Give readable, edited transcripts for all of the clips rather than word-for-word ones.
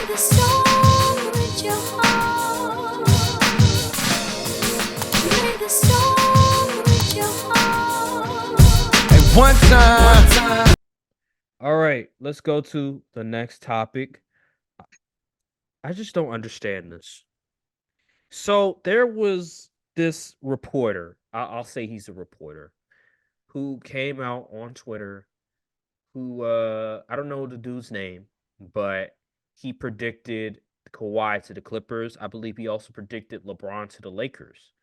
the song with your heart. Play the song with your heart. At one time. All right, let's go to the next topic. I just don't understand this. So there was this reporter, I'll say he's a reporter, who came out on Twitter, who I don't know the dude's name, but he predicted Kawhi to the Clippers. I believe he also predicted LeBron to the Lakers.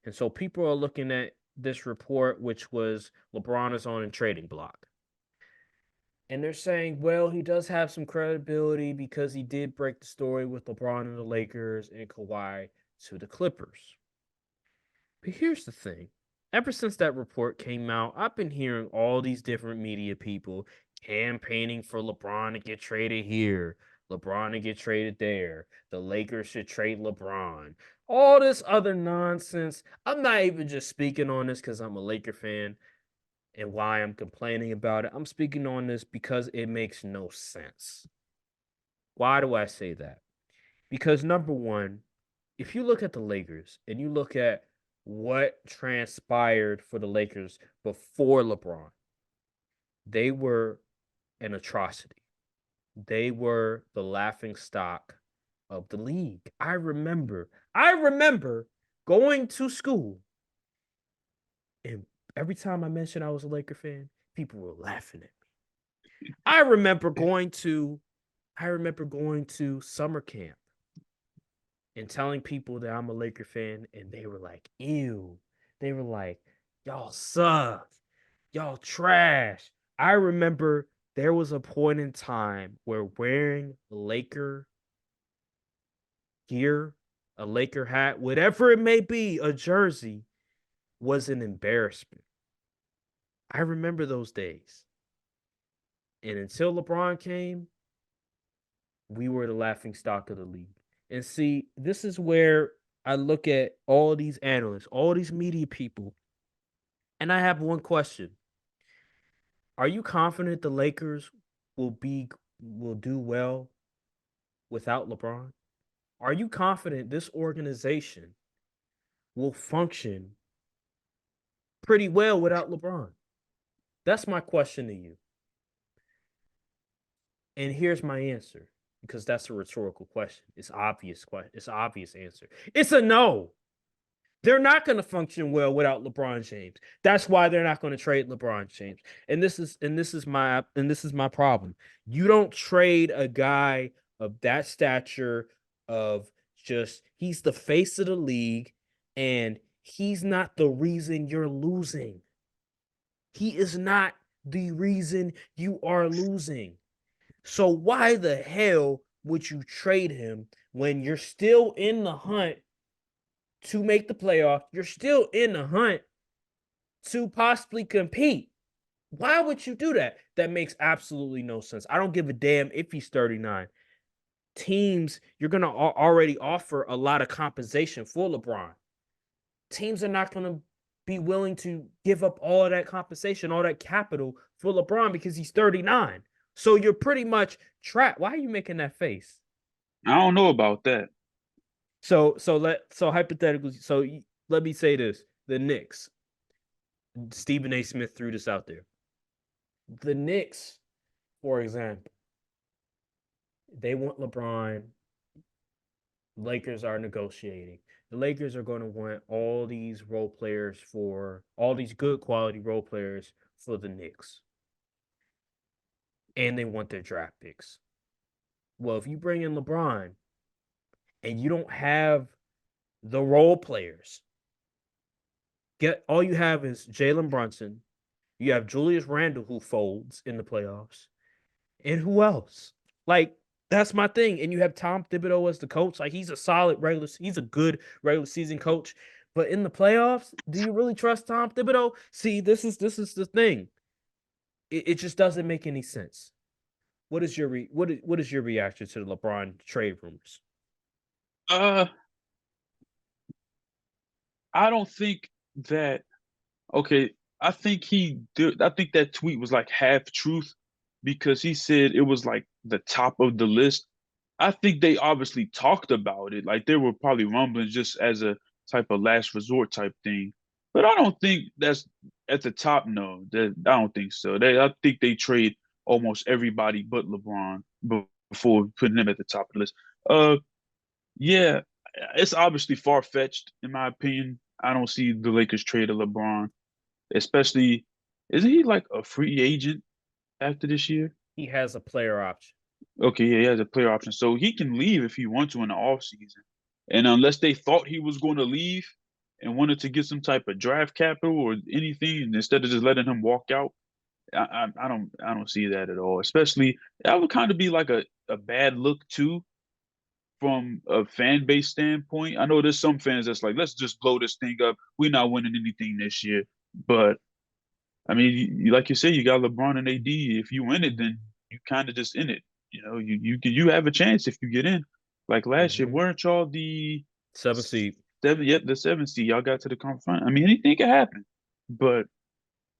And so people are looking at this report, which was LeBron is on a trading block. And they're saying, well, he does have some credibility because he did break the story with LeBron and the Lakers and Kawhi to the Clippers. But here's the thing. Ever since that report came out, I've been hearing all these different media people campaigning for LeBron to get traded here, LeBron to get traded there, the Lakers should trade LeBron, all this other nonsense. I'm not even just speaking on this because I'm a Laker fan and why I'm complaining about it. I'm speaking on this because it makes no sense. Why do I say that? Because number one, if you look at the Lakers and you look at what transpired for the Lakers before LeBron, they were an atrocity. They were the laughing stock of the league. I remember going to school, and every time I mentioned I was a Laker fan, people were laughing at me. I remember going to summer camp and telling people that I'm a Laker fan, and they were like, ew. They were like, y'all suck. Y'all trash. I remember there was a point in time where wearing Laker gear, a Laker hat, whatever it may be, a jersey, was an embarrassment. I remember those days. And until LeBron came, we were the laughing stock of the league. And see, this is where I look at all these analysts, all these media people, and I have one question. Are you confident the Lakers will do well without LeBron? Are you confident this organization will function pretty well without LeBron? That's my question to you. And here's my answer, because that's a rhetorical question. It's obvious answer. It's a no. They're not going to function well without LeBron James. That's why they're not going to trade LeBron James. And this is my problem. You don't trade a guy of that stature, of just he's the face of the league, and he's not the reason you're losing. He is not the reason you are losing. So why the hell would you trade him when you're still in the hunt to make the playoff? You're still in the hunt to possibly compete. Why would you do that? That makes absolutely no sense. I don't give a damn if he's 39. Teams, you're going to already offer a lot of compensation for LeBron. Teams are not going to be willing to give up all of that compensation, all that capital for LeBron because he's 39. So you're pretty much trapped. Why are you making that face? I don't know about that. So hypothetically, let me say this: the Knicks. Stephen A. Smith threw this out there. The Knicks, for example, they want LeBron. Lakers are negotiating. The Lakers are going to want all these role players for all these good quality role players for the Knicks. And they want their draft picks. Well, if you bring in LeBron and you don't have the role players, all you have is Jalen Brunson. You have Julius Randle, who folds in the playoffs. And who else? Like, that's my thing. And you have Tom Thibodeau as the coach. Like, he's a good regular season coach. But in the playoffs, do you really trust Tom Thibodeau? See, this is the thing. It just doesn't make any sense. What is your reaction to the LeBron trade rumors? I don't think that. Okay, I think I think that tweet was like half truth because he said it was like the top of the list. I think they obviously talked about it. Like there were probably rumblings just as a type of last resort type thing. But I don't think that's at the top. No, I don't think so. I think they trade almost everybody but LeBron before putting him at the top of the list. Uh, yeah, it's obviously far fetched in my opinion. I don't see the Lakers trade a LeBron, especially. Isn't he like a free agent after this year? He has a player option. Okay, yeah, he has a player option, so he can leave if he wants to in the off season. And unless they thought he was going to leave and wanted to get some type of draft capital or anything, and instead of just letting him walk out, I don't see that at all. Especially that would kind of be like a bad look too from a fan base standpoint. I know there's some fans that's like, let's just blow this thing up. We're not winning anything this year, but I mean, like you say, you got LeBron and AD. If you win it, then you kind of just in it. You know, you have a chance if you get in. Like last year, Mhm. weren't y'all the 7th seed. seven? Yep, the 7th seed. Y'all got to the conference final. I mean, anything can happen. But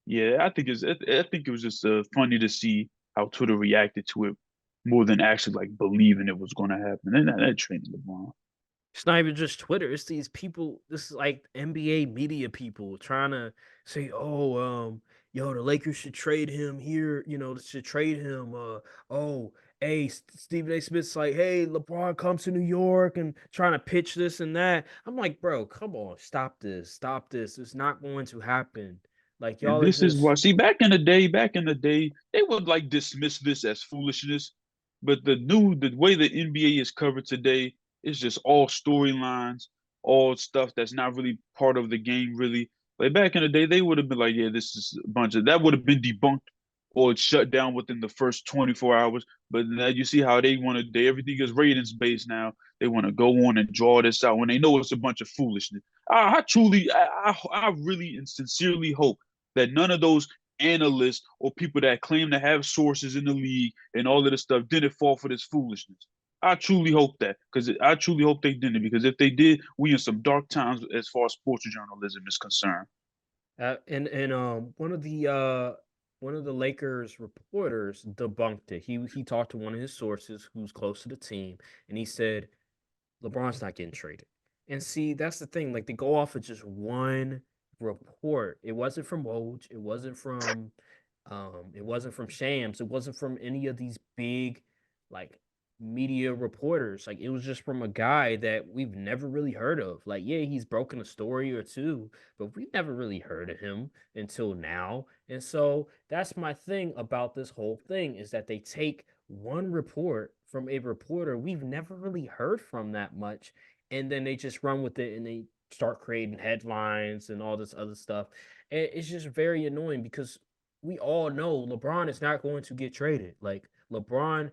yeah, I think it was just funny to see how Twitter reacted to it more than actually like believing it was going to happen. And that trained LeBron. It's not even just Twitter. It's these people. This is like NBA media people trying to say, "Oh, yo, the Lakers should trade him here. You know, should trade him. Oh, hey, Stephen A. Smith's like, hey, LeBron comes to New York and trying to pitch this and that." I'm like, bro, come on, stop this, stop this. It's not going to happen. Like And y'all are this is why, just see, back in the day, they would like dismiss this as foolishness. But the way the NBA is covered today is just all storylines, all stuff that's not really part of the game, really. Like back in the day, they would have been like, yeah, this is a bunch of that would have been debunked or shut down within the first 24 hours. But now you see how they want to, everything is ratings based now. They want to go on and draw this out when they know it's a bunch of foolishness. I really and sincerely hope that none of those analysts or people that claim to have sources in the league and all of this stuff didn't fall for this foolishness. I truly hope that, because I truly hope they didn't, because if they did, we in some dark times as far as sports journalism is concerned. and one of the Lakers reporters debunked it. He talked to one of his sources who's close to the team, and he said LeBron's not getting traded. And see, that's the thing. Like they go off of just one report. It wasn't from Woj. It wasn't from Shams. It wasn't from any of these big like media reporters. Like it was just from a guy that we've never really heard of. Like, yeah, he's broken a story or two, but we've never really heard of him until now. And so that's my thing about this whole thing is that they take one report from a reporter we've never really heard from that much, and then they just run with it and they start creating headlines and all this other stuff. And it's just very annoying because we all know LeBron is not going to get traded. Like LeBron,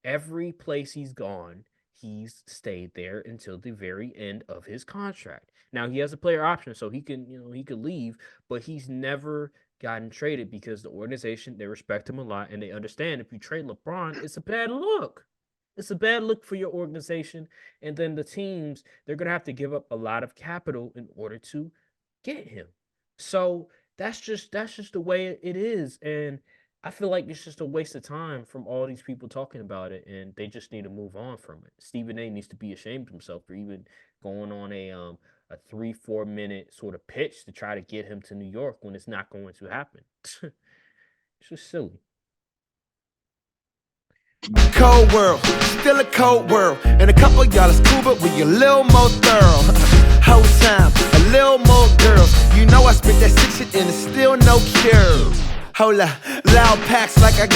every place he's gone, he's stayed there until the very end of his contract. Now he has a player option, so he can, he could leave, but he's never gotten traded because the organization, they respect him a lot and they understand if you trade LeBron, it's a bad look. It's a bad look for your organization. And then the teams, they're gonna have to give up a lot of capital in order to get him. So that's just the way it is. And I feel like it's just a waste of time from all these people talking about it, and they just need to move on from it. Stephen A needs to be ashamed of himself for even going on a 3-4 minute sort of pitch to try to get him to New York when it's not going to happen. It's just silly. Cold world, still a cold world. And a couple y'all is cool, but we a little more thorough. Whole time, a little more girls. You know I spit that sick shit and it's still no cure. Hold up, loud packs like I got